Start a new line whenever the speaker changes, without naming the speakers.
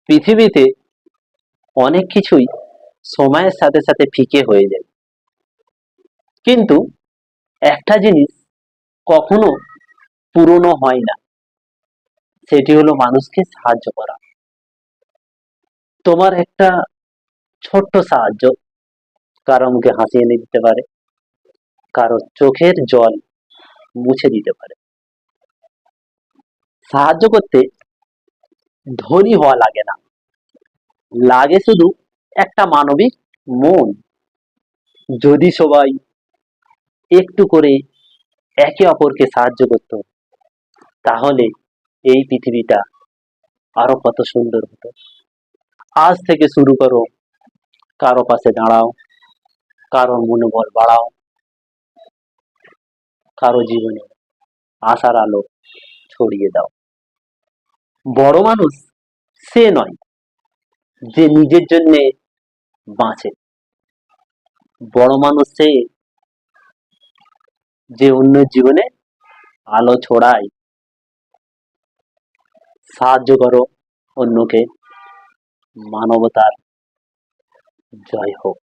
পৃথিবীতে অনেক কিছুই সময়ের সাথে সাথে ফিকে হয়ে যায়, কিন্তু একটা জিনিস কখনো পুরনো হয় না, সেটি হলো মানুষকে সাহায্য করা। তোমার একটা ছোট্ট সাহায্য কারো মুখে হাসি এনে দিতে পারে, কারো চোখের জল মুছে দিতে পারে। সাহায্য করতে ধনী হওয়া লাগে না, লাগে শুধু একটা মানবিক মন। যদি সবাই একটু করে একে অপরকে সাহায্য করত, তাহলে এই পৃথিবীটা আরো কত সুন্দর হতো। আজ থেকে শুরু করো, কারো পাশে দাঁড়াও, কারো মনোবল বাড়াও, কারো জীবনে আশার আলো ছড়িয়ে দাও। বড় মানুষ সে নয় যে নিজের জন্য বাঁচে, বড় মানুষ সে যে অন্যের জীবনে আলো ছড়ায়। সাহায্য করো অন্যকে, মানবতার জয় হোক।